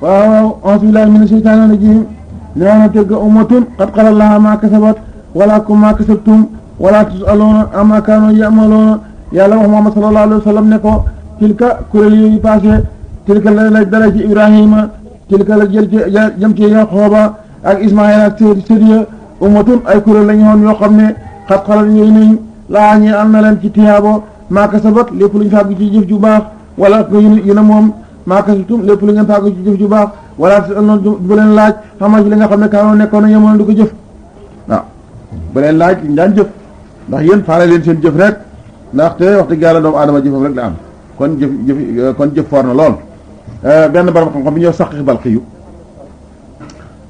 waaw a'uuzu billaahi mina shaytaani rajiim nee na tilka ummatun qad xalat lahaa maa kasabat wa lakum maa kasabtum wa laa tus'aluuna ammaa kaanuu ya'maluuna yàlla wax Muhammad sallallahu alayhi wa sallam ne ko tilka kuréel yooyu passé tilka la dala ci Ibrahima tilka la jëm ci Yaqooba ak Ismaïla ak Sëriya ummatun ay kuréel la ñu woon yoo xam ne xat xalat yooyu nañ laa ñi am na leen ci tiyaabo maa kasabat lépp lu ñu fàggu ci jëf ju baax wala yu ne moom maa kasabtum lépp lu ngeen fàggu ci jëf ju baax wala bu leen laaj xamaa ci li nga xam ne kaanoo nekkoon na yemoon du ko jëf waaw bu leen laaj liñ daan jëf ndax yéen faale leen seen jëf rek ndaxte wax dëgg yàlla doomu aadama jëfam rek la am kon jëf foor na lool benn borom xam-xam bi ñëw sax xibal xiyu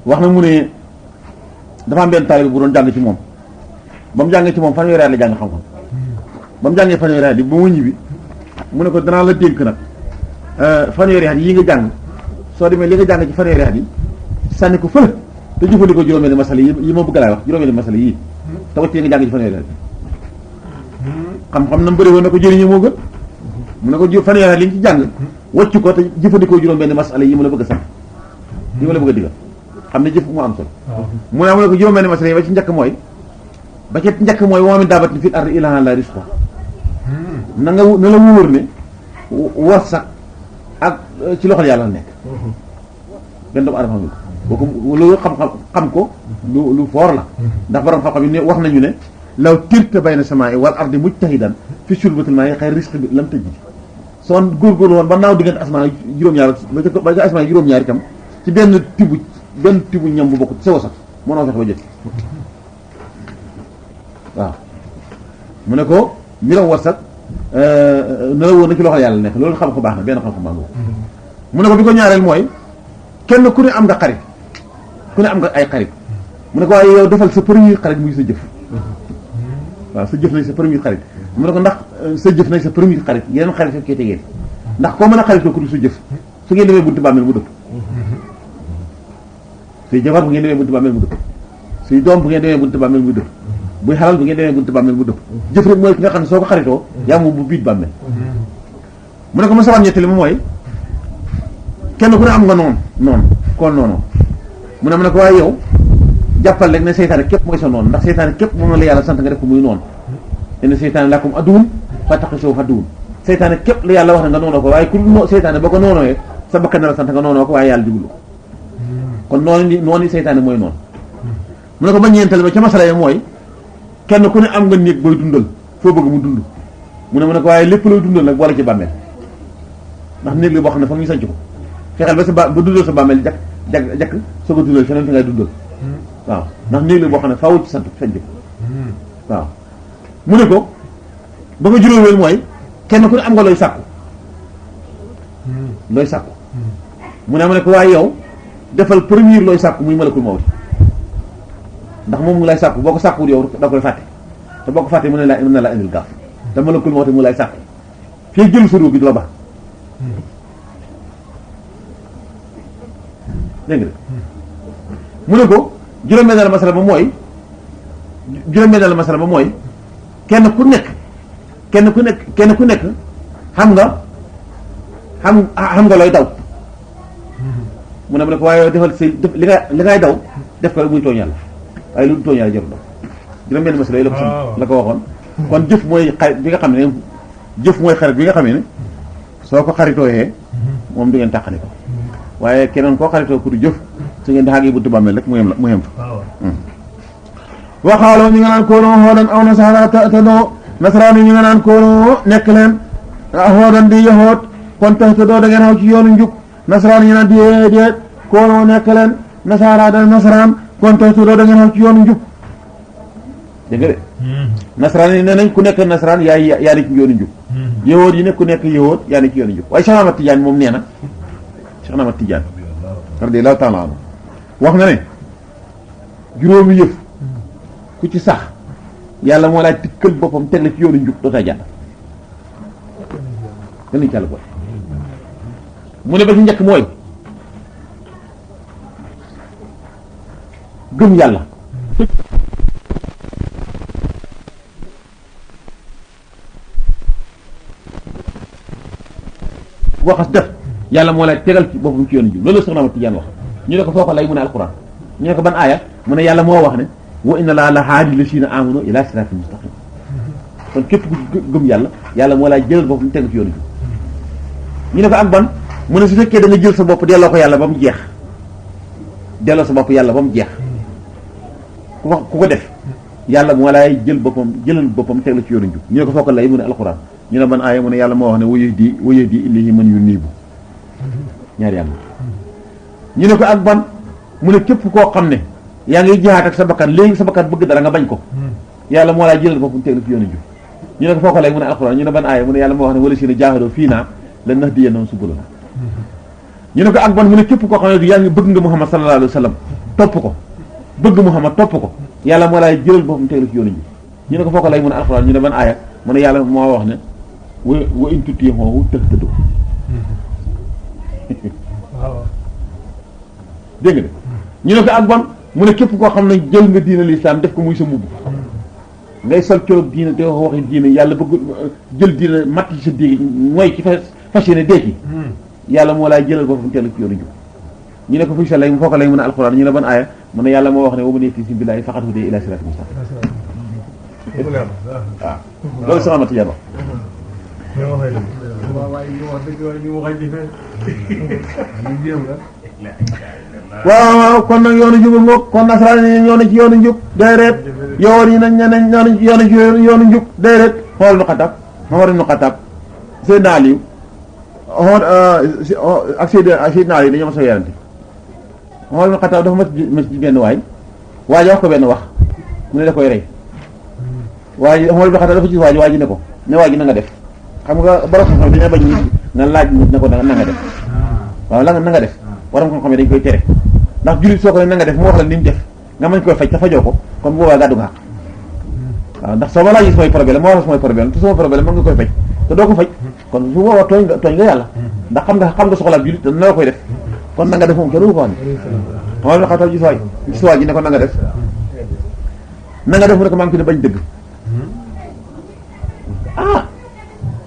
wax na mu ne dafa am benn taalibe bu doon jàng ci moom ba mu jàngee ci moom fanweeri at la jàng xam-xam ba mu jàngee fanweeri at yi ba mu ñibbi mu ne ko danaa la dénk nag fanweeri at yi nga jàng soo demee li nga jàng ci fanweeri at yi sànni ko fële te jëfandikoo juróomeeli masala yi ma bëgg laay wax juróomeeli masala yii te wacc nga jàng ci fanweeri at xam-xam na mu bëri woon na ko jëriñu moo gën mu ne ko fanweeri at li nga ci jàng wacc ko te jëfandikoo juróom-benni masala yi mu la bëgg a sant yi ma la bëgg a digal xam ne jëf moo am solo mu ne ko juróom-benni masala yi ba ci njëkk mooy wa min daabbatin fil ardi illaa alaa rizquhaa na la wóor ne warsak ak ci loxol yàlla nekk benn doomu adama boo ko loolu xam ko lu foor la ndax borom xam-xam yi ne wax nañu ne law tirta bayna samaa'i wal ardi mujtahidan fi shurbatil maa'i xayri rizqi bi lam tajid soo góorgóorlu woon ba naaw diggante asamaan juróom-ñaar ba ca asamaan juróom-ñaar itam ci benn tibu ñam bu bokk ci sew sax mënoo fexe ba jot waaw mu ne ko mbiram warsak ne la woon na ci loxol yàlla nekk loolu xam ko baax na benn xam-xam baa mu ne ko bi ko ñaareel mooy kenn ku ne am nga xarit ku ne am nga ay xarit mu ne ko waaye yow defal sa premier xarit muy sa jëf waaw sa jëf nañ sa premier xarit mu ne ko ndax sa jëf nañ sa premier xarit yeneen xarit fekkee tegeen ndax koo mën a xaritoo ku du sa jëf su ngeen demee buntu bàmmeel mu dëpp suy jabar bu ngeen demee buntu bàmmeel mu dëpp suy doom bu ngeen demee buntu bàmmeel mu dëpp buy xalal bu ngeen demee buntu bàmmeel mu dëpp jëf rek mooy ki nga xam ne soo ko xaritoo yaa moom bu biit bàmmeel mu ne ko ma sawan ñettali mu mooy kenn ku ne am nga noonu kon noonu mu ne ko waaye yow jàppal rek ne seytaane képp mooy sa noonu ndax seytaane képp moom la yàlla sant nga def ko muy noonu inna seytaane lakum aduwwun fattakhidhuhu aduwwan seytaane képp la yàlla wax ne nga noonoo ko waaye ku seytaane boo ko noonooyee sa bakkan la sant nga noonoo ko waaye yàlla diglu ko kon noonu seytaane mooy noonu mu ne ko ba ñeenteel ba ca masala ya mooy kenn ku ne am nga néeg booy dundal foo bëgg mu dund mu ne ko waaye lépp looy dundal nag boole ci bàmmeel ndax néeg la boo xam ne foog ñu sanc ko fexeel ba ba dundal sa bàmmeel jakk soo ko dundal feneen fi ngay dundal waaw ndax néeg la boo xam ne faaw ci sant sanc ko waaw mu ne ko ba nga juróomeel mooy kenn ku ne am nga looy sàkku mu ne ko waaye yow defal premier looy sàkku muy malakul mawt ndax moom mu lay sàkku boo ko sàkkuwul yow da koy fàtte te boo ko fàtte mën na la indil gaaf te malakul mawt mu lay sàkku fii jël sa ruux gi du la baax dégg nga mu ne ko juróom-benn masala ba mooy kenn ku nekk xam nga looy daw mu ne ko waaye defal si li ngay daw def ko rek muy tooñ yàlla waaye lu tooñ yàlla jarul daw juróom-benn masala yi la ko waxoon kon jëf mooy xarit bi nga xam ne soo ko xaritooyee moom du ngeen tàqali ko waaye keneen koo xaritoo ku du jëf su ngeen di xaagee buntu bàmmeel rek mu yem fa waxaaloo ñu nga naan koonoo xoodan aw nasaara tahtadoo nasaraan yi ñu nga naan koonoo nekk leen xoodan di yahoot kon tahtadoo da ngeen xaw ci yoonu njub nasaraan yi ñu naan déedéet koonoo nekk leen nasaara da nasaraan kon tahtadoo da ngeen xaw ci yoonu njub dégg nga de nasaraan yi nee nañ ku nekk nasaraan yaa nekk ci yoonu njub yahoot yi ne ku nekk yahoot yaa nekk ci yoonu njub waaye Cheikh Ahmad Tidiane moom nee na Cheikh Ahmad Tidiane radiyallahu ta'ala anhu wax na ne juróomi yëf ku ci sax yàlla moo laay tikkal boppam teg la ci yoonu njub dootay jàll gënuñ ci àll boy mu ne ba ci njëkk mooy gëm yàlla ku ko xas def yàlla moo lay tegal ci boppam ci yoonu jub loolu la Seex Ahmad Tijaan wax ñu ne ko foo ko lay mu ne alquran ñu ne ko ban aaya mu ne yàlla moo wax ne wa inna laa la haadi llaziina aamanu ila siraatin mustaqim kon képp ku gëm yàlla yàlla moo lay jëlal boppam tegal ci yoonu jub ñu ne ko ak ban mu ne su fekkee da nga jël sa bopp delloo ko yàlla ba mu jeex delloo sa bopp yàlla ba mu jeex ku ko def yàlla moo lay jëlal boppam teg la ci yoonu njub ñu ne ko foo ko lay mu ne alxuraan ñu ne ban aaya mu ne yàlla moo wax ne wayahdi ilayhi man yuniibu ñaari yàlla ñu ne ko ak ban mu ne képp koo xam ne yaa ngi jihaat ak sa bakkan léegi sa bakkan bëgg dara nga bañ ko yàlla moo lay jëlal boppam teg la ci yoonu njub ñu ne ko foo ko lay mu ne alxuraan ñu ne ban aaya mu ne yàlla moo wax ne wala si ne jaahadoo fii naa la nahdiyannahum subulanaa ñu ne ko ak ban mu ne képp koo xam ne yaa ngi bëgg nga Muhammad sallallahu alayhi wa sallam topp ko bëgg Muhammad topp ko yàlla moo lay jëlal boppam teg la ci yoonu ji ñu ne ko foo ko lay mu ne alxuraan ñu ne ban aaya mu ne yàlla moo wax ne wa in tutii'uuhu tahtaduu dégg nga ñu ne ko ak ban mu ne képp koo xam ne jël nga diina lislaam def ko muy sa mbubb ngay sol colob diina te waxi diina yàlla bëgg jël diina matt ci sa dégg mooy ci fas yéene dee ci yàlla moo lay jëlal boppam teg la ci yoonu ji ñu ne ko fu sa lay foo ko lay mu ne alxuraan ñu ne ban aaya mu ne yàlla moo wax ne wa man ya'tasim billaahi faqad hudiya ilaa siraatin mustaqiim waaw loolu Seex Ahmad Tijaan waaw kon nag yoonu jub ngoog kon nasaraan yi ñoo ne ci yoonu njub déedéet yowoon yi nag ñeneen ñoo ne ci yoonu njub déedéet xool nu Xattaab Omar ibnu Xattaab Seydina Aliyu ak Seydina Aliyu dañoo ma sa yerante Omar ibn Khattab dafa mas ci benn waay ji wax ko benn wax mu ne da koy rey waaye Omar ibn Khattab dafa gis waa ji ne ko ne waa ji na nga def xam nga borom xam-xam dañoo bañ nit nga laaj nit ne ko na nga def waaw la na nga def borom xam-xam yi dañ koy tere ndax jullit soo ko ne na nga def mu wax la ni mu def nga mën koy faj te fajoo ko kon bu boobaa gàddu nga xaq waaw ndax soo ma laaj samay problème ma wax la samay problème te sama problème mën nga koy faj te doo ko faj kon su boobaa tooñ nga yàlla ndax xam nga soxlaab jullit te na la koy def kon na nga def moom kenn du ko wax ni Omar ibn Khattab gis waa ji ne ko na nga def mu ne ko maa ngi fi ne bañ dëgg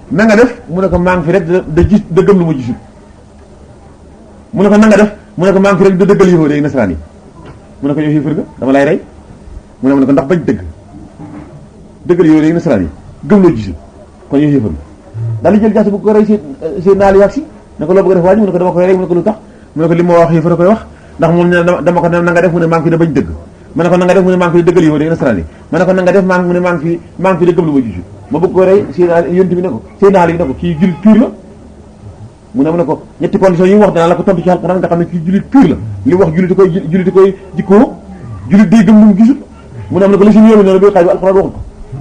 na nga def mu ne ko maa ngi fi rek da gëm lu ma gisul mu ne ko na nga def mu ne ko maa ngi fi rek da dëggal yahud yi nasaraan yi mu ne ko yow xiifar nga dama lay rey mu ne ko ndax bañ dëggal yahud yi nasaraan yi gëm loo gisul kon yow xiifar nga daal di jël jaasi bu ko rey seen naali yàgg si ne ko loo bëgg a def waa ji mu ne ko dama koy rey mu ne ko lu tax mu ne ko li ma wax xiifar a koy wax ndax moom dama ko ne na nga def mu ne maa ngi fi da bañ dëgg ma ne ko na nga def mu ne maa ngi fi dëggal yow de nasaraan yi ma ne ko na nga def mu ne maa ngi fi de gëm lu ma gisul ma bëgg ko rey yonent bi ne ko Seydina Ali ne ko kii jullit pur la mu ne ko ñetti conditions yi mu wax danaa la ko tontu ci Alxuraan nga xam ne kii jullit pur la li wax jullit koy jikkoo jullit day gëm lu mu gisul mu ne ko la si yéeme noonu bay xaaj bi Alxuraan waxul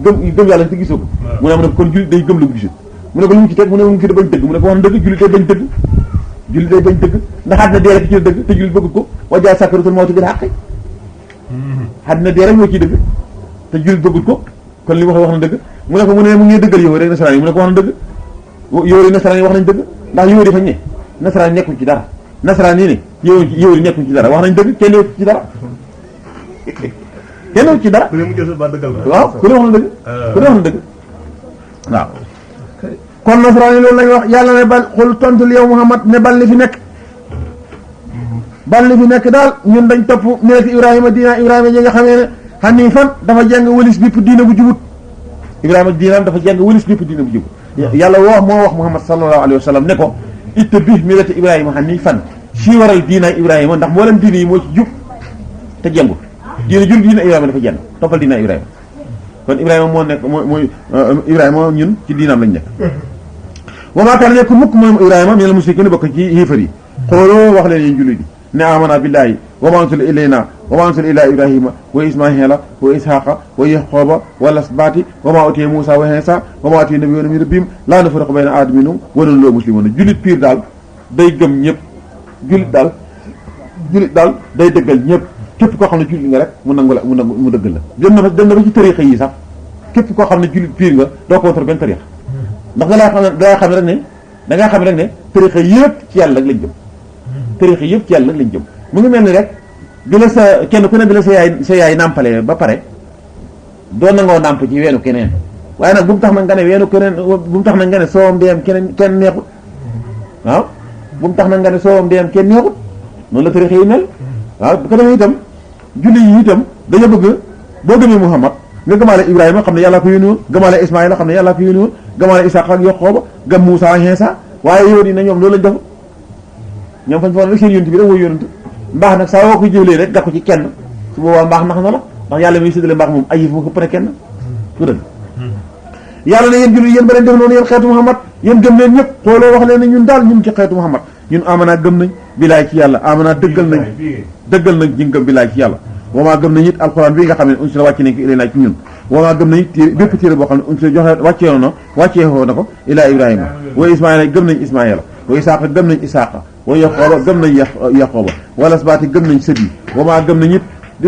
ko gëm yàlla te gisoo ko mu ne ko kon jullit day gëm lu mu gisul mu ne ko lu mu ci teg mu ne mu ngi fi da bañ dëgg mu ne ko wax na dëgg jullit day bañ dëgg ndax àddina dee rek ci dëgg te jullit bëgg ko wajaa sakaratul mawti bil haqqi àddina dee rek moo ciy dëgg te jullit bëggut ko kon li wax na dëgg mu ne ko mu ngi dëggal yow rek nasaraan yi mu ne ko wax na dëgg yow rek nasaraan yi wax nañ dëgg ndax yow fañ ne nasaraan yi nekkuñ ci dara nasaraan yi ne yow yi nekkuñ ci dara wax nañ dëgg kenn ci dara kenn ci dara waaw ku ne wax na dëgg ku ne wax na dëgg waaw kon nasaraan yi loolu lañ wax yàlla ne bal xul tontul yow Muhammad ne bal li fi nekk daal ñun dañ topp millati Ibrahima diina Ibrahima ji nga xamee ne hanifan dafa jàng wëlis bépp diina bu jubut Ibrahima diinaam dafa jàng wëlis bépp diina bu jubut yàlla moo wax Muhammad sallallahu alayhi wa sallam ne ko ittabi millati Ibrahima hanifan si waral diina Ibrahima ndax mboolem diina yi moo ci jub te jàngut diina Ibrahima dafa jàng toppal diina Ibrahima kon Ibrahima moo nekk mooy Ibrahima ñun ci diinaam lañ nekk wa maa kaana nekk mukk moom Ibrahima minal mushrikiin bokk ci yéefar yi xooloo wax leen yéen jullit yi ne amana billahi wa ma unzila ilayna wa ma unzila ila Ibrahima wa Ismaila wa Ishaqa wa Yaquba wal asbati wa ma utiya Musa wa Isa wa ma utiya nabiyyuna min rabbihim laa nufarriqu bayna ahadin minhum wa nahnu lahu muslimuun jullit piir daal day gëm ñëpp jullit daal day dëggal ñëpp képp koo xam ne jullit nga rek mu nangu la mu dëggal la dem na ba ci tariixa yi sax képp koo xam ne jullit piir nga doo contre benn tariixa ndax da ngaa xam rek ne tariixa yëpp ci yàlla rek lañ jëm tariixa yëpp ci yàlla rek lañ jëm mu ngi mel ni rek bi la sa kenn ku ne bi la sa yaay nàmpalee ba pare doo nangoo nàmp ci weenu keneen waaye nag bu mu tax nag nga ne weenu keneen bu mu tax nag nga ne soowam deem kenn neexut waaw bu mu tax na nga ne soowam dee am kenn neexut noonu la tarixa yi mel waaw bu ko defee itam julli yi itam dañoo bëgg boo gëmee Muhammad nga gëmaale Ibrahima xam ne yàllaa ko yónni woon gëmaale Ismaïla xam ne yàllaa ko yónni woon gëmaale Isaaqa ak Yaqooba gëm Muusaa ak Iisaa waaye yow na ñoom loolu lañ def ñoom fañ foog rek seen yonent bi rek mooy yonent mbaax nag saa woo ko jëlee rek gàkku ci kenn su boobaa mbaax nax na la ndax yàlla muy séddale mbaax moom ay yëf moo ko pare kenn su dëgg yàlla ne yéen julli yéen ba leen def noonu yéen xeetu Muhammad yéen gëm leen ñëpp xooloo wax leen ne ñun daal ñun ci xeetu Muhammad ñun amana gëm nañ bilaay ci yàlla amana dëggal nañ ñu gëm bilaay ci yàlla wamaa gëm nañ it alxuraan bi nga xam ne unsila wàcce nañ ko ilayna ci ñun wamaa gëm nañ it bépp téere boo xam ne unsila joxe wàccee na ko ilaa Ibrahima wa Ismaïla gëm nañ Ismaïla wa Isaaqa gëm nañ Isaaqa wa Yaqooba gëm nañ Yaqooba wala asbaati gëm nañ sët yi wamaa gëm nañ it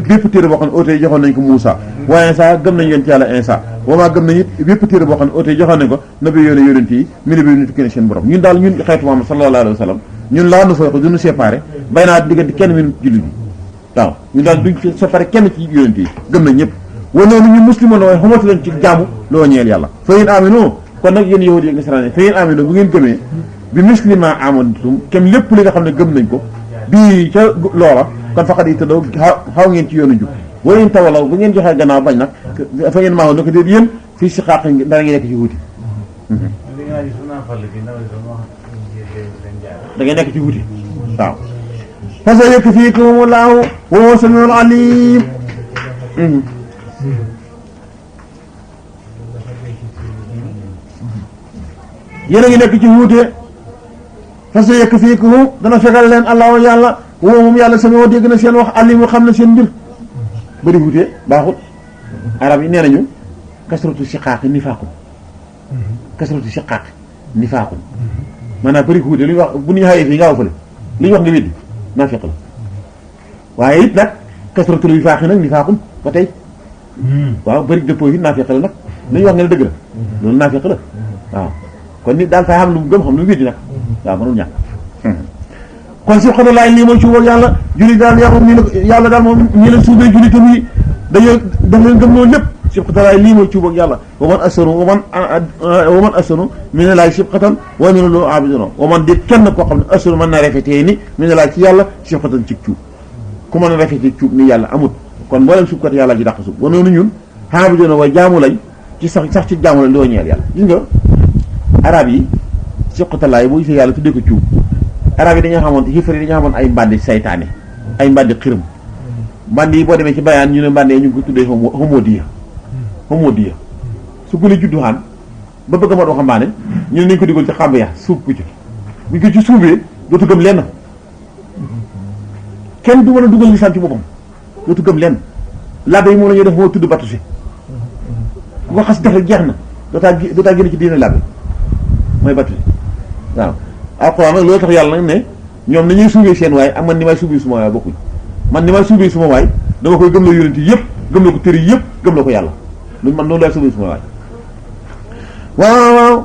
bépp téere boo xam ne ootee joxoon nañ ko Muusa wa Insa gëm nañ yonent yàlla Insa wamaa gëm nañ it bépp téere boo xam ne ootee joxoon nañ ko nabi yonent yi mi ne bi ñu tukkee seen borom ñun daal ñun xeetu Muhammad sallallahu alayhi wa sallam ñun laa nu fay ko duñu séparé bay naa diggante kenn min jullit yi waaw ñun daal duñ séparé kenn ci yonent yi gëm nañ ñëpp wa noonu ñu muslimoon waaye xamatu leen ci jaamu loo ñeel yàlla fa yéen amino kon nag yéen yahudi yi ak nasaraan fa yéen amino bu ngeen gëmee bi muslima amantum kem lépp li nga xam ne gëm nañ ko bii ca loola kon faqat yi tëddaw xaw ngeen ci yoonu jub wa yéen tawalaw bu ngeen joxee gannaaw bañ nag fa yéen maawoon na ko déet yéen fii si xaaq dara ngeen nekk ci wuti da ngay nekk ci wuti waaw fa sa yakfiikumullahu wa huwa samiul alim yéen a ngi nekk ci wuute fa sa yakfiikum dana fegal leen allahu yàlla wa moom yàlla samiul dégg na seen wax alim xam na seen mbir bëri wuute baaxut arab yi nee nañu kasratu siqaaqi nifaaqun kasratu siqaaqi nifaaqun maanaam bëri wuute lu ñu wax bu ñu xayee fii nga fële li ñu wax nga weddi naafiq la waaye it nag kasratul wifaaqi nag nifaaqun ba tey waaw bëri dëppoo yi naafiq la nag li ñu wax nga ne dëgg la loolu naafiq la waaw kon nit daal fay xam lu mu gëm xam lu mu weddi nag waaw mënul ñàkk kon si xota laay lii mooy suubak yàlla julli daal yàqu ñu ne yàlla daal moom ñi leen suubee julli tamit dañoo daf leen gëm loolu lépp sibqatalaay lii mooy cuubak yàlla waman asanu mi ne laay sibqatan wa mi ne loo abiduna waman déet kenn koo xam ne asanu mën na rafetee ni mi ne laay ci yàlla sibqatan ci cuub ku mën a rafetee cuub ni yàlla amut kon mboolem subkat yàlla ji dàq sub wa noonu ñun abiduna wa jaamu lañ ci sax ci jaamu lañ loo ñeel yàlla gis nga arab yi sibqatalaay boo gisee yàlla tuddee ko cuub arab yi dañoo xamoon xiifar yi dañoo xamoon ay mbandi saytaane ay mbandi xiram mbandi yi boo demee ci bayaan ñu ne mbandi yi ñu ngi ko tuddee homodiya su gune juddu xaan ba bëgg a mat waxambaane ñu ne nañ ko digal ci xàmb ya suub ko ci buñ ko ci suubee dootu gëm lenn kenn du mën a dugal lisaan ci boppam dootu gëm lenn labbe yi moom la ñuy def moo tudd batuse ku ko xas def rek jeex na dootaa génn ci diine labbe mooy batuse waaw alxuraan nag loolu tax yàlla nag ne ñoom nañuy suubee seen waay ak man ni may suubee suma waay bokkuñ man ni may suubee suma waay dama koy gëm la yonent yi yëpp gëm la ko tëri yëpp gëm la ko yàlla lu man noonu laay suubee suma waay waaw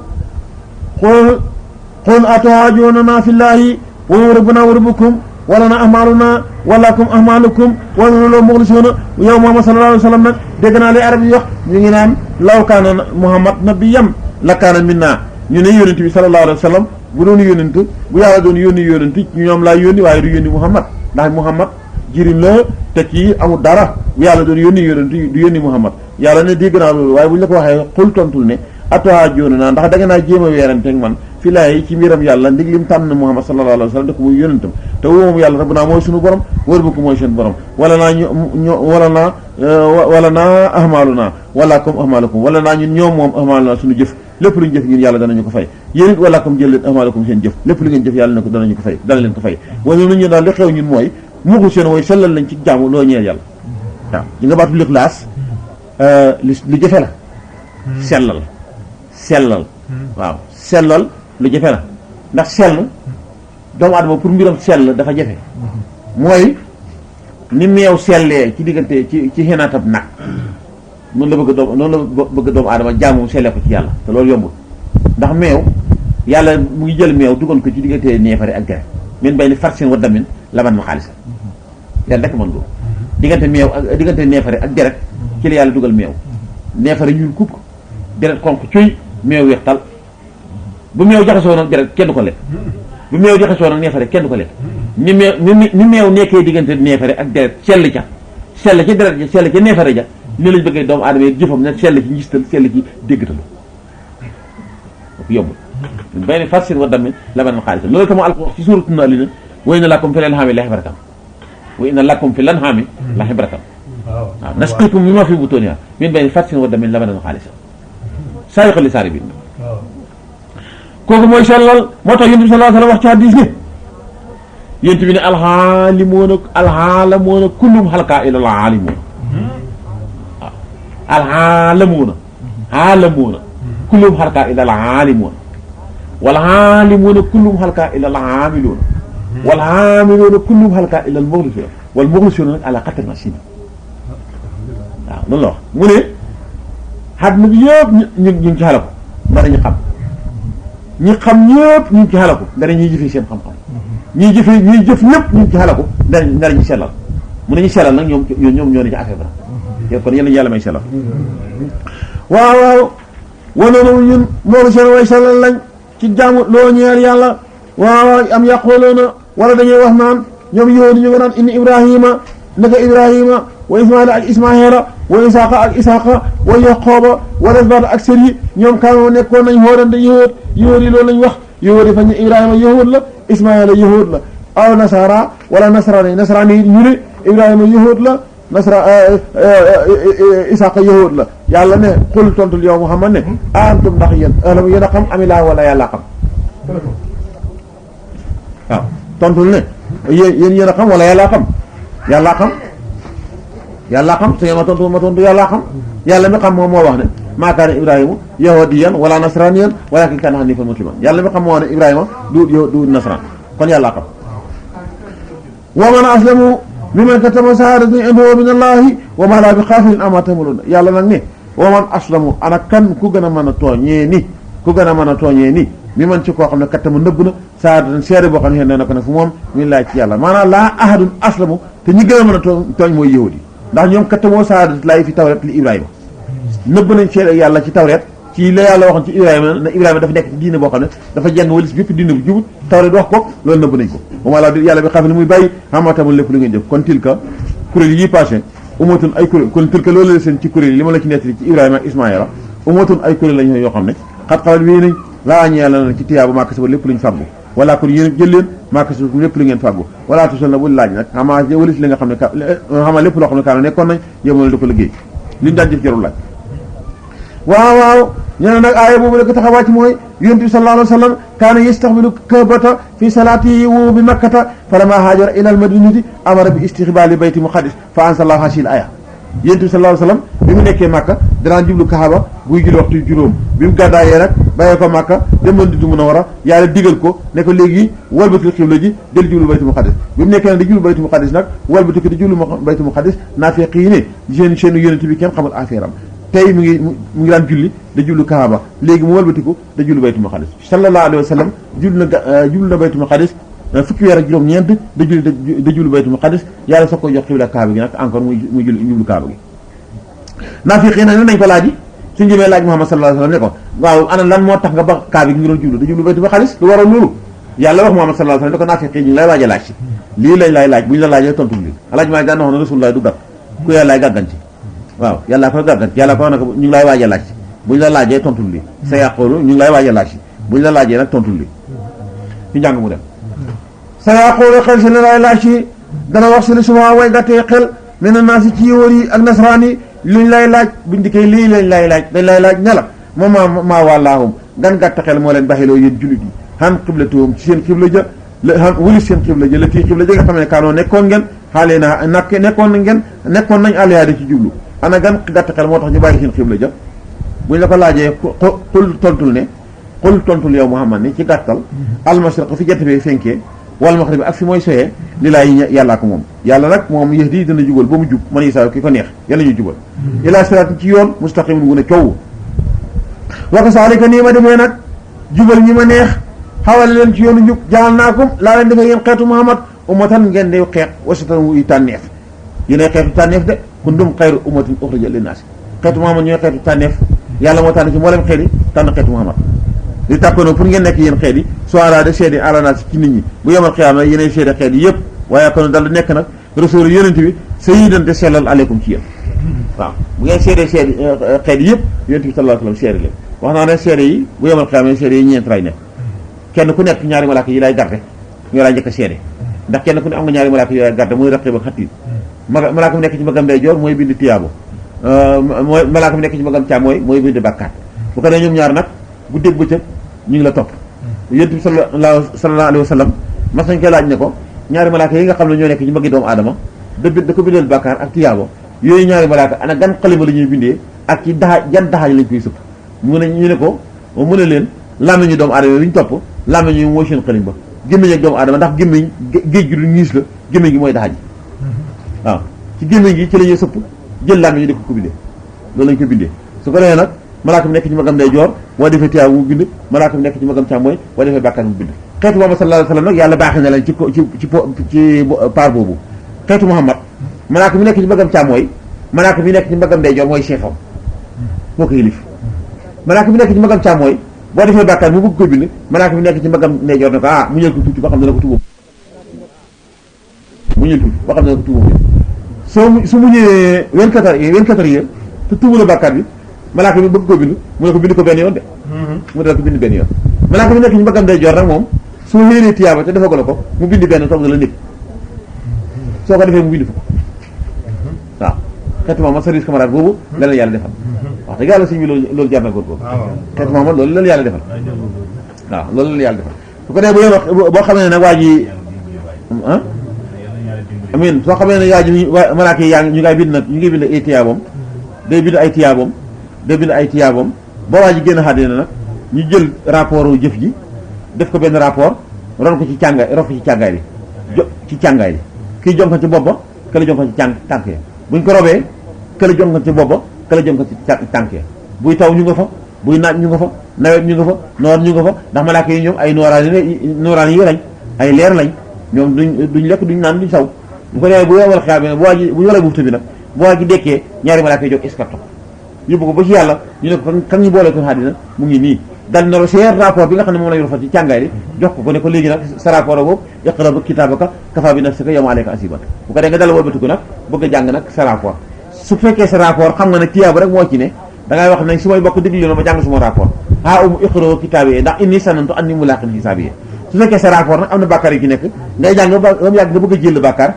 xool atuhaajuunanaa fillaahi wa huwa rabbunaa wa rabbukum wa lanaa a'maalunaa wa lakum a'maalukum wa nahnu lahu muxlisuuna yow Muhammad sallallahu alayhi wa sallam nag dégg naa li arab yi wax ñu ngi naan law kaana Muhammad nabiyyan la kaana minnaa ñu ne yonent bi sallallahu alayhi wa sallam bu doon yónent bu yàlla doon yónni yónent ñoom laa yónni waaye du yónni Muhammad ndax Muhammad jirim la te ci amul dara bu yàlla doon yónni yónent du yónni Muhammad yàlla ne dégg naa loolu waaye bu ñu la ko waxee xul tontul ne atuhaajuuna naa ndax da nga naa jéem a weerante ak man fi laay ci mbiram yàlla ndig lim tànn Muhammad sallallahu alayhi wa sallam dëkk muy yónentam te woo moom yàlla rabbunaa mooy sunu borom wër bu ko mooy seen borom wala naa ahmaalunaa walakum ahmaalakum wala naa ñun ñoom moom ahmaalunaa suñu jëf lépp lu ñu jëf ñun yàlla danañu ko fay yéen it walakum jël leen ahmaalakum seen jëf lépp lu ngeen jëf yàlla ne ko danañu ko fay dana leen ko fay wala nu ñu daal li xew ñun mooy muxu seen mooy sellal lañ ci jaamu loo ñeel yàlla waaw li nga baatu lixlaas lu jafe la sellal waaw sellal lu jafe la ndax sell doomu adama pour mbiram sell dafa jafe mooy ni meew sellee ci diggante ci xenaatab nag noonu la bëgg doomu adama jaamu sellee ko ci yàlla te loolu yombul ndax meew yàlla mu ngi jël meew dugal ko ci diggante neefare ak gere min bay ni farsin wa damin laban ma xaalisa yàlla rek mën loolu diggante meew ak diggante neefare ak deret ci la yàlla dugal meew neefare ñuul kukk deret xonq cuy meew weex tal bu meew jaxasoo nag deret kenn du ko lekk bu meew di xëccoo nag neefare kenn du ko lekk ni meew nekkee diggante neefare ak deret sell ca deret ja sell ca neefare ja li lañ bëggee doomu aadama yi jëfam ne sell ci ngistal sell ci déggatalu yombul benn farsin wa damin labanan xaalisa loolu tamoo alko wax ci suuratu Nahl li ne wa inna lakum fil an'aami la ibratan wa inna lakum fil an'aami la ibratan waaw nasqiikum mimmaa fii butuunihaa min bayni farsin wa damin labanan xaalisa saa'iqan lisaaribiin kooku mooy sellal moo tax yonent bi sallallahu alayhi wa sallam wax ci hadiis ne yonent bi ne alxaalamuuna kullum halkaa illa al-aalimuuna alxaalamuuna kullum halkaa illa al-aalimuuna wal aalimuuna kullum halkaa illa al-aamiluuna wal aamiluuna kullum halkaa illa al-muxlisuuna wal muxlisuuna nag ala qadri nasiib waaw loolu la wax mu ne àdduna bi yëpp ñu ngi ci xalaku dara ñu xam ñi xam ñëpp ñu ngi ci xalaku dara ñuy jëfee seen xam-xam ñuy jëf ñëpp ñu ngi ci xalaku dara ñu sellal mu ne ñu sellal nag ñoom ñoo ne ci affaire ba kon yéen yàlla may sellal waaw wanoonu ñun moolu seen way sellal lañ ci jaamu loo ñeel yàlla waaw am yàqooloona wala dañuy wax naan ñoom yóoni ñu nga naan inni ibrahima naka ibrahima wa ismaila ak ismaila wa isaqa ak isaqa wa yaqooba wa asbata ak sër yi ñoom kaanoo nekkoon nañ xoorante yahóot yi loolu lañ wax yahóot yi fañ ne ibrahima yahóot la ismaila yahóot la aw nasara wala nasrani ñu ne ibrahima yahóot la isaqa yahóot la yàlla ne xul tontul yow Muhammad ne antum ndax yéen ahlamu yéen a xam amilaa wala yàlla xam waaw tontul ne yéen a xam wala yàlla xam yàlla xam su ngeen ma tontu yàlla xam yàlla mi xam moom moo wax ne maa kaana ibrahima yahudiyan wala nasraniyan walakin kaana hanifan musliman yàlla mi xam moo ne ibrahima du nasran kon yàlla xam wa man aslamu mimman katama shahadatan indahu min allahi wa ma la bi xaafilin amma ta'malun yàlla nag ne wa man aslamu ana kan ku gën a mën a tooñee ni mi man ci koo xam ne katama nëbb na shahadatan seede boo xam ne xëy na ko ne fu moom min laaj ci yàlla maanaam laa ahadun aslamu te ñi gën a mën a tooñ mooy yahudi ndax ñoom katamoo shahaadat laay fi tawret li ibrahima nëbb nañ seede yàlla ci tawret ci la yàlla waxoon ci ibrahima ne ibrahima dafa nekk ci diine boo xam ne dafa jàng walis bépp diine bu jubut tawret wax ko loolu nëbb nañ ko moom la yàlla bi xam ne muy bàyyi xamaatamul lépp lu ngeen jëf kon tilka kuréel yi passé umatun ay kuréel kon tilka loolu la seen ci kuréel yi li ma la ci nettali ci ibrahima ak ismaila umatun ay kuréel lañ yoo xam ne xat xalal wéy nañ laa ñu yàlla na ci tiyaabu maaka saba lépp luñ fàggu wala kon yéen jël leen maaka saba lépp lu ngeen fàggu wala tusal na bul laaj nag xamaa walis li nga xam ne xamaa lépp loo xam ne kaano nekkoon nañ yémal di ko liggéey liñ daan jëf jarul laaj waaw ñu ne nag aaya boobu la ko tax a wàcc mooy yonent bi sallallahu alayhi wa sallam kaana yastaxbilu kaabata fi salaatihi wa bi makkata falamma haajara ila al madinati amara bi istixbaali bayti muqaddis fa anzalallahu haazihil aaya yonent bi sallallahu alayhi wa sallam bi mu nekkee Makka danaan jublu Kaaba buy julli waxtu juróom bi mu gàddaayee nag bàyyee ko Makka dem Madinatu Munawwara yàlla digal ko ne ko léegi walbatul xibla ji del jublu baytu muqaddis bi mu nekkee nag di jublu baytu muqaddis nag walbatu ko di jublu baytu muqaddis naafeq yi ne seen yonent bi kenn xamul affaire am tey mu ngi daan julli da jublu Kaaba léegi mu walbatiku da jublu baytu muqaddis sallallahu alayhi wa sallam jublu na baytu muqaddis fukki weer ak juróom-ñeent da jublu baytu muqaddis yàlla soog koy jox xibla Kaaba gi nag encore muy jublu Kaaba gi naafiq yi nag ne nañ ko laaj suñu jëmee laaj Muhammad sallallahu alayhi wa sallam ne ko waaw ana lan moo tax nga ba Kaaba gi ngi doon jublu da jublu baytu muqaddis lu waral loolu yàlla wax Muhammad sallallahu alayhi wa sallam ne ko naafiq yi ñu ngi lay waaj a laaj si lii lañ lay laaj bu ñu la laajee tontu lii alaaj maa daan wax ne rasulullah du gàtt ku yàlla lay gàggan ci waaw yàlla koy gàggan yàlla ko wax ne ko ñu ngi lay waaj a laaj si bu ñu la laajee tontul lii sa yàqoolu ñu ngi lay waaj a laaj si bu ñu la laajee nag tontul lii ñu njàng mu dem sa yàqoolu xel si ne lay laaj si dana wax si li suma way gàttee xel ne na naa si ci yóor yi ak nasaraan yi luñ lay laaj buñ dikkee lii lañ lay laaj dañ lay laaj ne la moom maa wàllaahum gan gàtt xel moo leen baxiloo yéen jullit yi xan xiblatuhum ci seen xibla ja xan wulis seen xibla ja la tii xibla ja nga xam ne kaanoo nekkoon ngeen xaalee na nekkoon nañ aliyaada ci jublu ana gan gàtt xel moo tax ñu bàyyi seen xibla ja buñ la ko laajee xul tontul yow Muhammad ni ci gàttal almashriq fi jant bi fenkee wal maghrib ak fi mooy soyee li laay yàllaa ko moom yàlla nag moom yahdi dina jubal ba mu jub man isaa ki ko neex yàlla ñu jubal ila siraatin ci yoon mustaqimin wu ne coow wa kasaalika nii ma defee nag jubal ñi ma neex xawale leen ci yoonu njub jaal naakum laa leen defee yéen xeetu Muhammad ummatan ngeen day xeet wasatan wuy tànneef yéenay xeetu tànneef de kuntum xayru ummatin uxrijat linnaas xeetu Muhammad ñooy xeetu tànneef yàlla moo tànn ci mboolem xeet yi tànn xeetu Muhammad li tàkkoonoo pour ngeen nekk yéen xeet yi soit de seede alana ci nit ñi bu yemal xiyaama yéenay seede xeet yi yëpp waaye kon dal nekk nag rasul yonent bi sayyidan te sellal aleykum ci yéen waaw bu ngeen seede seede xeet yi yëpp yonent bi sallallahu alayhi wasallam seede leen wax naa ne seede yi bu yemal xiyaama seede yi ñeent lay nekk kenn ku nekk ñaari malaaka yi lay garde ñoo lay njëkk a seede ndax kenn ku ne am nga ñaari malaaka yi lay garde mooy raqib ak xatiid malaaka bi nekk ci magam ndeyjoor mooy bind tiyaabo mooy malaaka bi nekk ci magam càmmooñ mooy bind bàkkaat bu ko dee ñoom ñaar nag bu dégg bëccëg ñu ngi la topp yonent bi sallallahu alayhi wa sallam mas nañ koy laaj ne ko ñaari malaaka yi nga xam ne ñoo nekk ci maggi doomu aadama da ko bindal bàkkaar ak tiyaabo yooyu ñaari malaaka ana gan xalima la ñuy bindee ak ci jan daxaaj lañ koy sëpp mu ne ñu ne ko mu ne leen làmmiñu doomu aadama yi ñu topp làmmiñu mooy seen xalim ba gémmiñ ak doomu aadama ndax gémmiñ géej gi du ñiis la gémmiñ gi mooy daxaaj waaw ci gémmiñ gi ci la ñuy sëpp jël làmmiñ di ko bindee loolu lañ ko bindee su ko defee nag malaaka bi nekk ci magam ndeyjoor boo defee tiyaabo mu bind malaaka bi nekk ci magam càmmooñ boo defee bàkkaar mu bind xeetu Muhammad sallallahu alayhi wasallam nag yàlla baaxee na leen ci paar boobu xeetu Muhammad malaaka bi nekk ci magam càmmooñ malaaka bi nekk ci magam ndeyjoor mooy chefam moo ko yilif malaaka bi nekk ci magam càmmooñ boo defee bàkkaar mu bëgg ko bind malaaka bi nekk ci magam ndeyjoor ne ko mu ñël ko tuuti ba xam ne la ko tuubam mu ñël tuuti ba xam ne la ko tuubam su mu ñëwee 24 heures te tuubu la bàkkaar bi malaaka bi bëgg ko bind mu ne ko bind ko benn yoon de mu dal ko bind benn yoon malaaka bi nekk ci mbagam day jor nag moom su yéenee tiyaaba te defagoo la ko mu bind benn toog na la nit soo ko defee mu bind fa waaw xeetu Muhammad service camarade boobu la leen yàlla defal wax dëgg yàlla sëñ bi loolu jar na góorgóorlu xeetu Muhammad loolu la leen yàlla defal waaw loolu la leen yàlla defal su ko dee bu yoon boo xamee ne nag waa ji amin soo xamee ne waa ji malaaka yi yaa ñu ngay bind nag ñu ngi bind ay tiyaaboom day bind ay tiyaaboom day bind ay tiyaaboom boo waa ji génn xàddina nag ñu jël rapport jëf ji def ko benn rapport ron ko ci càngaay rof ko ci càngaay bi ci càngaay bi kii jonko ci bopp ba kële jonko ci tànk ya buñ ko robee kële jonko ci bopp ba kële jonko ci tànk ya buy taw ñu nga fa buy naaj ñu nga fa nawet ñu nga fa noor ñu nga fa ndax malaaka yi ñoom ay nooraan yi lañ ay leer lañ ñoom duñ lekk duñ naan duñ saw bu ko defee bu yowal xeer bi nag bu waa ji bu ñu walee bufta bi nag bu waa ji dekkee ñaari malaaka yi jóg escorte yóbbu ko ba ci yàlla ñu ne ko kan ñu boole ko xàddina mu ngi nii dal na seer rapport bi nga xam ne moom la ñu rafet ci càngaay li jox ko ne ko léegi nag sa rapport boobu iqra kitaabaka kafaa bi nafsika yawma alayka hasiiban bu ko dee nga dal wëlbatiku nag bëgg a jàng nag sa rapport su fekkee sa rapport xam nga ne tiyaaba rek moo ci ne da ngay wax ne su may bokk déglu na ma jàng suma rapport iqra kitaabi ndax inni sanantu anni mulaaqin hisaabi su fekkee sa rapport nag am na bàkkaar yu ci nekk ngay jàng ba mu yàgg nga bëgg a jël bàkkaar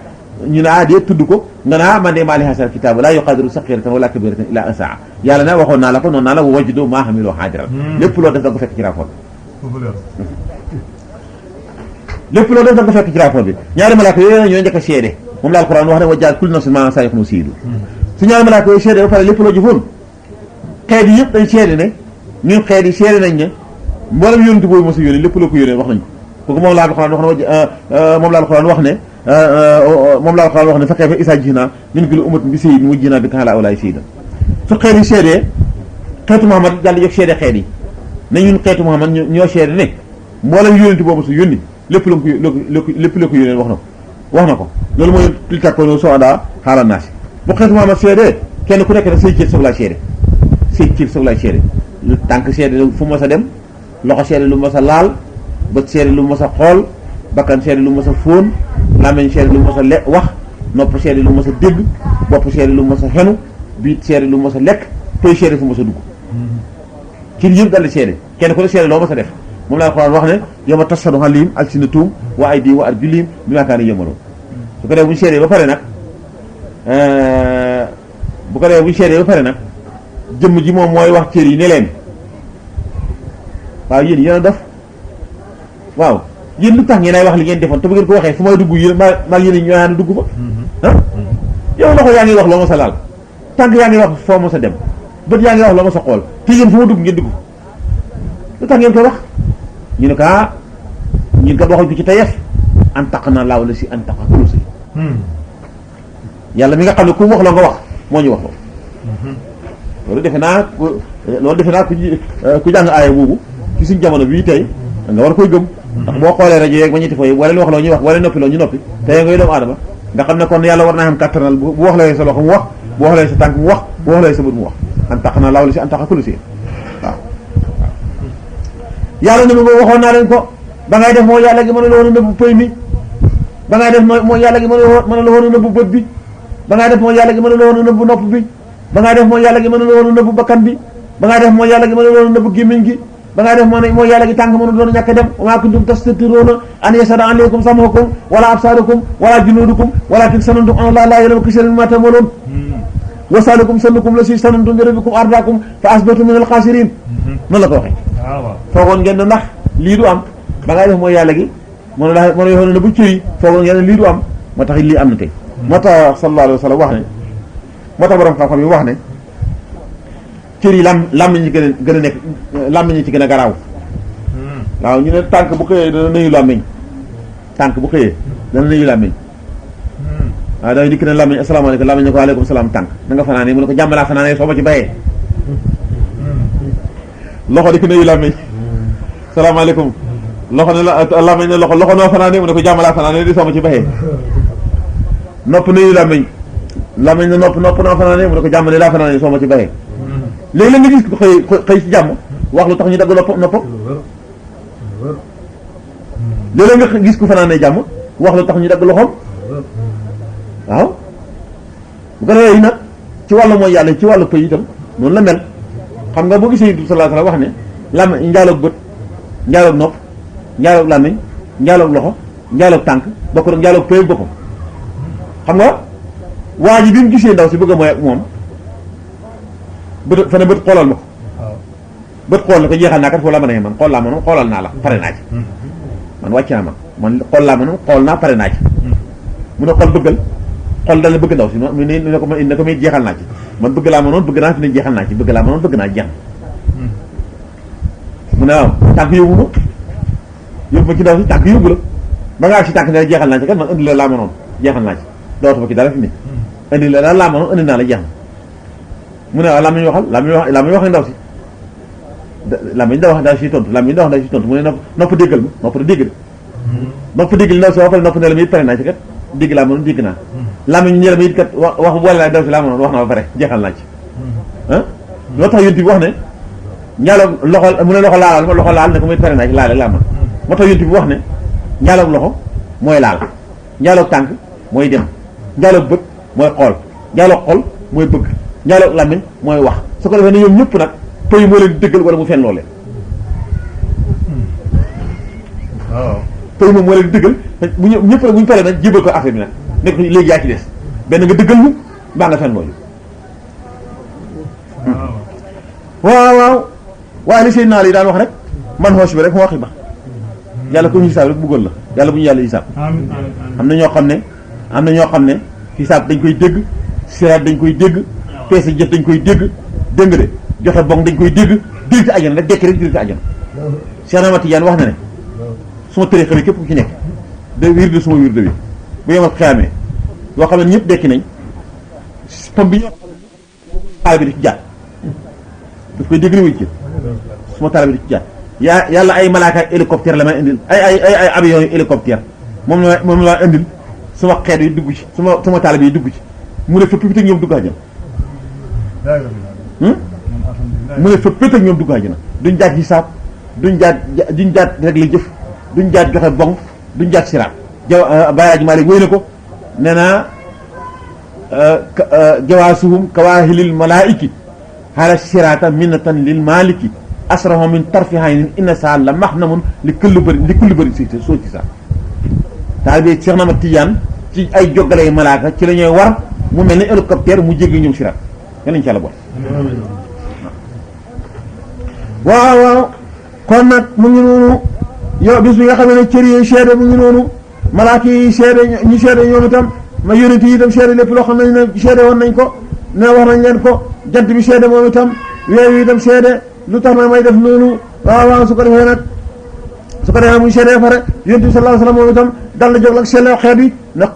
ñu ne dee tudd ko nga naa man de maa li hasal kitaab laa yuqadiru saxiratan wala kabiratan illa asaa yàlla na waxoon naa la ko noonu naa la wa wajadu maa hamiloo haadiran lépp loo def da nga ko fekk ci rapport bi lépp loo def da nga ko fekk ci rapport bi ñaari malaaka yooyu ñoo njëkk a seede moom la alquran wax ne wa jaal kullu nafsin maa saayixnu siidu su ñaari malaaka yooyu seede ba pare lépp loo jëfoon xeet yi yëpp dañ seede ne ñun xeet yi seede nañ ne mboolem yónent boobu mosa yónne lépp loo ko yónnee wax nañ ko kooku moom la alquran wax ne moom la alquran wax ne moom laa xaal wax ne fa kayfa izaa ji'naa min kulli ummatin bi sayyidin wa ji'naa bika alaa haa'ulaa'i shahiidan su xeet yi seedee xeetu Muhammad daal di jox seede xeet yi ne ñun xeetu Muhammad ñoo seede ne mboolem yónent boobu su yónni lépp la ko yónnee wax na ko loolu mooy li takkoon suhadaa ala naas bu xeetu Muhammad seedee kenn ku nekk nag say cër soog laa seede say cër soog laa seede lu tànk seede fu mos a dem loxo seede lu mos a laal bët seede lu mos a xool bakkan seede lu mos a fóon làmmiñ seede lu mos a wax nopp seede lu mos a dégg bopp seede lu mos a xenu biit seede lu mos a lekk toy seede fu mos a dugg ci yëpp daldi seede kenn ku ne seede loo mos a def moom laa Alxuraan wax ne yawma tashhadu alayhim alsinatuhum wa aydihim wa arjuluhum bimaa kaanu ya'maluun su ko defee bu ñu seedee ba pare nag jëmm ji moom mooy wax cër yi ne leen waaw yéen a def waaw yéen lu tax ngeen ay wax li ngeen defoon te bu ngeen ko waxee fu may dugg yéen maa yéen ñoo ànd dugg fa yow loxo yaa ngi wax loo ma sa laal tànk yaa ngi wax foo ma sa dem bët yaa ngi wax loo ma sa xool te yéen fu ma dugg ngeen dugg lu tax ngeen koy wax ñu ne ko ñun kat waxuñ ko ci tayef an taq na laaw la si an taqa kulu si yàlla mi nga xam ne ku wax la nga wax moo ñu wax loolu defe naa ku jàng aaya boobu ci suñ jamono bii tey nga war koy gëm ndax boo xoolee rajo yeeg ba ñetti fooy wala wax loo ñuy wax wala noppi loo ñu noppi tey ngay doomu aadama nga xam ne kon yàlla war naa xam kàttanal bu wax looy sa loxo mu wax bu wax looy sa tànk mu wax bu wax looy sa bët mu wax an taq na laaw la si an taqa kulu si waaw yàlla ne ma waxoon naa leen ko ba ngay def mooy yàlla gi mën a la woon a nëbbu pëy mi ba ngay def mooy yàlla gi mën a la woon a nëbbu bët bi ba ngay def mooy yàlla gi mën a la woon a nëbbu nopp bi ba ngay def mooy yàlla gi mën a la woon a nëbbu bakkan bi ba ngay def mooy yàlla gi mën a la woon a nëbbu gémmiñ gi ba ngay def mooy yàlla gi tànk mën a doon ñàkk dem wa maa kuntum tastatiruuna an yashhada alaykum sam'ukum wala absaarukum wala junuudukum walakin sanantum an laa ya'lamu kasiiran mimmaa ta'maluun wa saalikum sannukum lasii sanantum bi rabbikum ardaakum fa asbatum min al-xaasiriin noonu la ko waxee foogoon ngeen ne ndax lii du am ba ngay def mooy yàlla gi mën a yoxoon na bu cëri foogoon ngeen ne lii du am moo tax lii am na tey moo tax sallallahu alayhi wa sallam wax ne moo tax borom xam-xam yi wax ne cër yi làmmiñ ñi gën a nekk làmmiñ ñi ci gën a garaaw waaw ñu ne tànk bu xëyee dana nuyu làmmiñ tànk bu xëyee dana nuyu làmmiñ waaw day dikk ne làmmiñ asalaamaaleykum làmmiñ ne ko waaleykum salaam tànk da nga fanaanee mu ne ko jàmbalaa fanaanee soo ma ci bayee loxo dikk nuyu làmmiñ salaamaaleykum loxo ne la làmmiñ ne loxo noo fanaanee mu ne ko jàmbalaa fanaanee di soo ma ci bayee nopp nuyu làmmiñ làmmiñ ne nopp noo fanaanee mu ne ko jàmm ne laa fanaanee soo ma ci bayee léegi la nga gis ko xëy ci jàmm wax lu tax ñu dagg noppam léeg-léeg nga gis ku fanaanee jàmm wax lu tax ñu dagg loxoom waaw bu ko defee nag ci wàllu mooy yàlla ci wàllu pëy itam noonu la mel xam nga boo gisee Yonent bi sallallahu alayhi wasallam wax ne làmmiñ njaaloog bët njaaloog nopp njaaloog làmmiñ njaaloog loxo njaaloog tànk bokk nag njaaloog pëy boppam xam nga waa ji bi mu gisee ndaw si bëgg a mooy ak moom bët fa ne bët xoolal ma ko bët xool na ko jeexal naa kat foofu la mën a man xool laa ma noonu xoolal naa la pare naa ci man wàcc naa man xool laa ma noonu xool naa pare naa ci mu ne xool bëggal xool dal na bëgg ndaw si ne ko may jeexal naa ci man bëgg laa ma noonu bëgg naa fi ne jeexal naa ci bëgg laa ma noonu bëgg naa jeex mu ne waaw tànk yóbbu ma ci ndaw si tànk yóbbu la ba nga ak si tànk ne la jeexal naa ci kat man indi la laa ma noonu jeexal naa ci dootuma ci dara fi ne indi la daal laa ma noonu indi naa la jeex mu ne waaw laa ñu waxal laa ñu wax ndaw si làmmiñ da wax daal si tontu làmmiñ da wax daal si tontu mu ne nopp déggal ma nopp dégg de nopp déggal ndaw si wax pare nopp ne la ma it pare naa ci kat dégg laa mënoon dégg naa làmmiñ ñu ne la ma it kat wax boole laa daw si laa mënoon wax naa ba pare jeexal naa ci ah loo tax yonent bi wax ne ñaaloog loxo mu ne loxo laal ma loxo laal ne ko may pare naa ci laale laa man moo tax yonent bi wax ne ñaaloog loxo mooy laal ñaaloog tànk mooy dem ñaaloog bët mooy xool ñaaloog xol mooy bëgg ñaaloog làmmiñ mooy wax su ko defee ne ñoom ñëpp nag pëy moo leen di dëggal wala mu fen loolee waaw pëy moom moo leen di dëggal bu ñu ñëpp rek bu ñu paree nag jébal ko affaire bi nag nekk léegi yaa ci des benn nga dëggal ñu mbaa nga fen loolu waaw waaye li seen naal yi daan wax rek man xoos bi rek mu waxi ba yàlla ko ñu xisaab rek bëggoon la yàlla bu ñu yàlla xisaab am na ñoo xam ne xisaab dañ koy dégg siraat dañ koy dégg peese jëf dañ koy dégg dégg nga de joxe bong dañ koy dégg dirti àjjana rek dekki rek dirti àjjana Cheikh Ahmad Tidiane wax na ne suma tëri xëri képp ku ci nekk de wirde suma wirde bi bu yemal xeamee yoo xam ne ñëpp dekki nañ pom bi ñoo taal bi di ci jaat daf koy dégg ni wuñ ci suma taal bi di ci jaat yàlla ay malaaka ak hélicoptère la may indil ay avion yu hélicoptère moom la indil suma xeet yi dugg ci suma taal bi dugg ci mu ne fa pipite ñoom dugg àjjana mu ne fa pét ak ñoom dugg àjjana duñ jaat hisaab duñ jaat rek li jëf duñ jaat joxe bong duñ jaat siraat Baye Malick wéy na ko nee naa jawaasuhum kawaahilil malaa'iki ala siraata minnatan lil maliki asrahu min tarfi haynin inna saa la mahnamun li kulli bëri si soo ci saa taalibe Cheikh Ahmad Tidiane ci ay joggalay malaaka ci la ñuy war mu mel ni hélicoptère mu jéggi ñoom siraat yanañ ci àlla bon waaw kon nag mu ngi noonu yow bis bi nga xam ne cër yi seede mu ngi noonu malaaka yi seede ñu seede ñoom itam ma yonent yi itam seede lépp loo xam ne seede woon nañ ko ne wax nañ leen ko jant bi seede moom itam weer wi itam seede lu tax na may def noonu waaw su ko defee nag su ko defee muy seede pare yonent bi sallallahu alayhi wasallam moom itam dal na jóg ak sellal xeet yi ne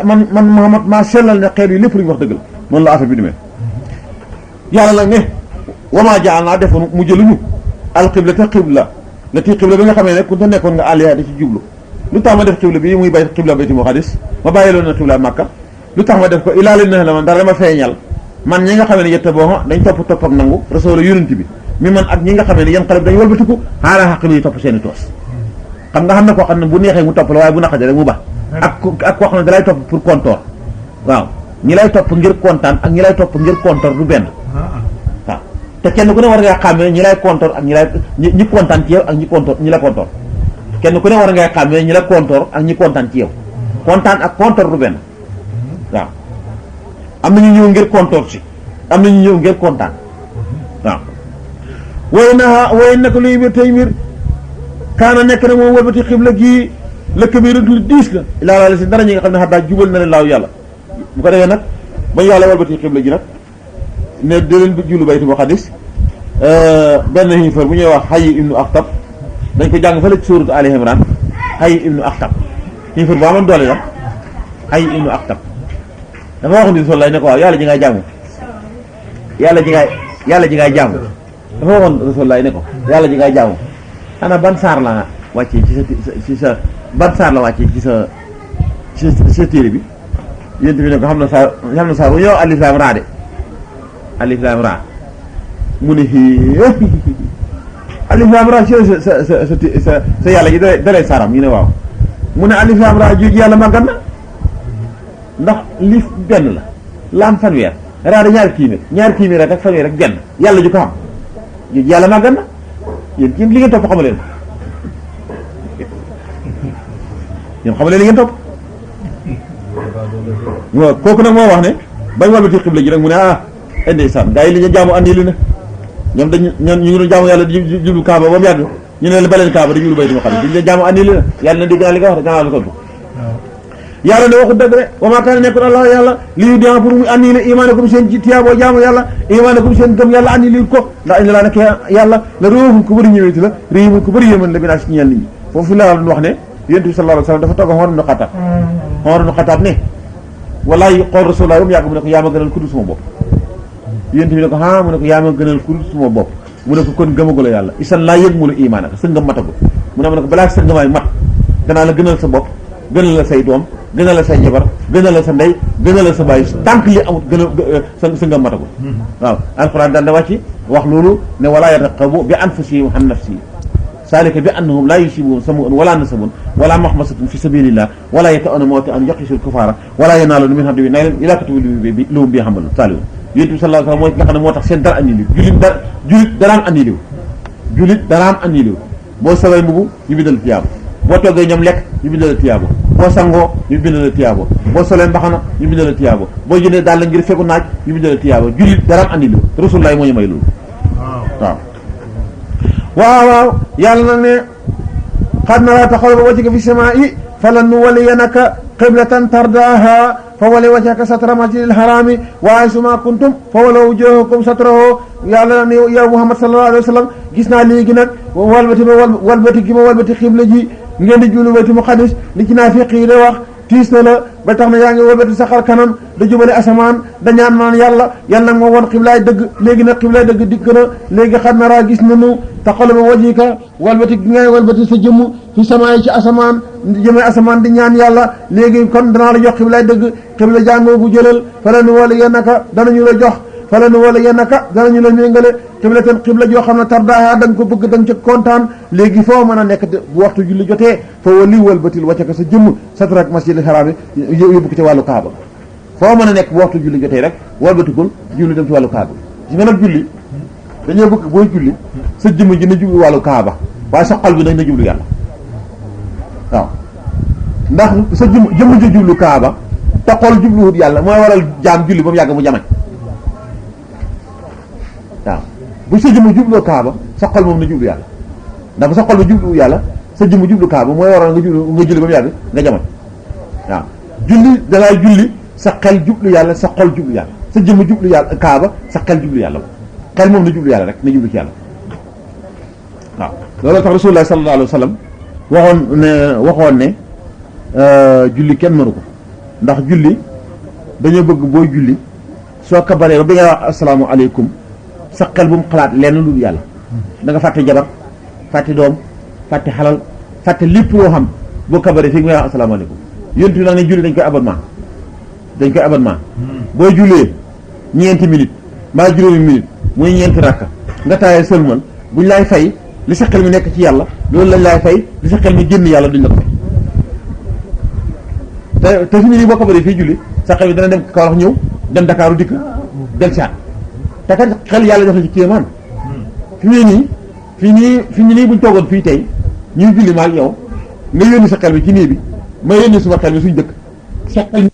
man Muhammad maa sellal ne xeet yi lépp lu ñu wax dëgg la noonu la affaire bi demee yàlla nag ne wamaa jaal naa defoon mu jëluñu alxibla te xibla la ti xibla bi nga xamee ne ku te nekkoon nga àlliya di ci jublu lu tax ma def xibla bi muy bay xibla bayti muqaddis ma bàyyi loon na xibla Makka lu tax ma def ko ilaa li na la man dara dama feeñal man ñi nga xamee ne yette boo dañ topp ak nangu rasul yonent bi mi man ak ñi nga xamee ne yan xalib dañu walbatiku xaaraa xaq bi topp seen i toos xam nga xam na koo xam ne bu neexee mu topp la waaye bu naqadee rek mu ba ak koo xam ne da lay topp pour kontoor waaw ñi lay topp ngir kontaan ak ñi lay topp ngir kontoor du benn waaw te kenn ku ne war ngay xàmmee ñi lay kontoor ak ñi kontaan ci yow ak ñi kontoor ñi la kontoor kenn ku ne war ngay xàmmee ñi la kontoor ak ñi kontaan ci yow kontaan ak kontoor du benn waaw am na ñu ñëw ngir kontoor si am na ñu ñëw ngir kontaan waaw way naka luy mbir tey mbir kaana nekk na moom walbati xibla gii lëkk bi rëdd lu diis la ilaa la si dara ñi nga xam ne xaddaa jubal na leen laaw yàlla bu ko defee nag bañ yàlla walbati xibla gi nag ne da leen jullu baytu maqdis benn xiifar bu ñuy wax Hayy ibnu Akhtab dañ ko jàng fële ci suuratu Ali Imran Hayy ibnu Akhtab xiifar bu amoon doole la Hayy ibnu Akhtab dafa wax ni sol lay ne ko waaw yàlla ji ngay jaamu yàlla ji ngay jaamu dafa waxoon Rasulullah ne ko yàlla ji ngay jaamu ana ban saar la wàccee ci sa ban saar la wàccee ci sa téere bi yéen bi ne ko xam na saar bu ñëw alif laam raa de alif laam raa mu ne alif laam raa ci sa yàlla ji dalay saaram ñu ne waaw mu ne alif laam raa ji yàlla màggat na ndax liif benn la laam fanweer raa da ñaari téeméer rek ak fanweer rek benn yàlla ju ko xam yàlla màggat na yéen li ngeen topp xamaleen yéen xamaleen li ngeen topp waaw kooku nag moo wax ne bañ walbati xibla ji nag mu ne ndeysaan gaa yi li ñu jaamu andi li na ñoom ñu ngi doon jaamu yàlla di jublu kaaba ba mu yàgg ñu ne la baleen kaaba di jublu baytu maqdis di jaamu andi li na yàlla na dégg naa li nga wax de gannaaw la tontu yàlla ne waxu dëgg rek wa maa kaana nekkul allah yàlla li yu dian pour mu andi le imaanakum seen tiyaaboo jaamu yàlla imaanakum seen gëm yàlla andi li ko ndax indi laa nekk yàlla la réewum ko bëri ñëweti la réewum ko bëri yéman la bi naa si ñeen nit ñi foofu la doon wax ne yonent bi sallallahu alayhi wasallam dafa toog Umar ibn Khattab Umar ibn Khattab ne wallahi xool rasulullah ba mu yàgg mu ne ko yaa ma gënal ku dul suma bopp yonent bi ne ko mu ne ko yaa ma gënal ku dul suma bopp mu ne ko kon gëmagula yàlla isan laa yëg mu la imaanaka sa ngëm matagul mu ne ko balaa sa ngëmaay mat danaa la gënal sa bopp gënal la say doom gënal la say jabar gënal la sa ndey gënal la sa bàyyi tànk li amut gën a sa ngëm matagul waaw alquran daan da wàcc wax loolu ne wala yarqabu bi anfusihim an nafsi salika bi annahum la yusibuhum samu'un wala nasabun wala mahmasatun fi sabilillah wala yata'una mawti'an yaqisul kufara wala yanaluna min haduwwin naylan ila katubu lahum bi hamal salihu yonent bi sallallahu alayhi wasallam mooy nga xam ne moo tax seen dara andi liw julit daraan andi liw julit daraan andi liw boo sawee mbubu ñu bindal tiyaabo boo toggee ñoom lekk ñu bindal la tiyaabo boo sangoo ñu bindal la tiyaabo boo solee mbaxana ñu bindal la tiyaabo boo jëndee daal la ngir fekku naaj ñu bindal la tiyaabo julit daraan andi liw rasulullah moo ñu may loolu waaw yàlla nag ne xad naraa taqalluba wajhika fi samaa'i falanuwalliyannaka qiblatan tardaaha fa walli wajhaka satra masjidil harami wa haythuma kuntum fa wallu wujuhakum satrahu yàlla ne yow Muhammad sallallahu alayhi wa sallam gis naa léegi nag walbati gi ma walbati xibla ji ngeen di julli Baytul Maqdis li ci naafiq yi da wax tiis na la ba tax na yaa ngi walbati sa xar kanam da jubale asamaan da ñaan naan yàlla nag moo woon xiblaay dëgg léegi nag xiblaay dëgg dikk na léegi xad naraa gis nañu taqalluba wajhika walbati gi ngay walbati sa jëmm fi samaay ci asamaan jëmee asamaan di ñaan yàlla léegi kon danaa la jox xiblaay dëgg xibla jàngoogu jëlal falanuwalliyannaka danañu la jox falanuwalliyannaka danañu la méngale qiblatan xibla joo xam ne tardaaha da nga ko bëgg da nga ca kontaan léegi foo mën a nekk bu waxtu julli jotee fa walli walbatil wajhaka sa jëmm satrak masjidil haram yóbbu ko ci wàllu kaaba foo mën a nekk bu waxtu julli jotee rek walbatikul julli dem ci wàllu kaaba si nga nag julli dañoo bëgg booy julli sa jëmm ji na jublu wàllu kaaba waaye sa xol bi nag na jublu yàlla waaw ndax sa jëmm ji jublu kaaba te xol jubluwut yàlla mooy waral jaam julli ba mu yàgg mu jamañ waaw bu sa jëmm jubloo kaaba sa xol moom na jublu yàlla ndax bu sa xol ba jublu yàlla sa jëmm jublu kaaba mooy waral nga julli ba mu yàgg nga jamañ waaw julli dangay julli sa xel jublu yàlla sa xol jublu yàlla sa jëmm jublu yàlla kaaba sa xel jublu yàlla xel moom na jublu yàlla rek na jublu ci yàlla waaw loolu tax rasulullah sallallahu alayhi wa sallam waxoon ne julli kenn mënu ko ndax julli dañoo bëgg booy julli soo kabaree ba bi ngay wax assalaamu aleykum sa xel bu mu xalaat lenn lu yàlla da nga fàtte jabar fàtte doom fàtte xalal fàtte lépp loo xam boo kabaree fii ngay wax assalaamu aleykum yontu nag ne julli dañ koy abonnement booy jullee ñeenti minutes mbaa juróomi minutes muy ñeenti rakka nga taayee sëlmal buñ laay fay li sa xel mi nekk ci yàlla loolu lañ laay fay li sa xel mi génn yàlla duñ la ko fay te fi mu nii boo ko bëree fii julli sa xel mi dana dem Kaolack ñëw dem Dakaaru dikk del saat te kat xel yàlla def na ci kéemaan fi mu nii fi mu nii buñ toogoon fii tey ñuy julli ma ak yow nga yónni sa xel mi ci nii bi ma yónni suma xel mi suñ dëkk sa xel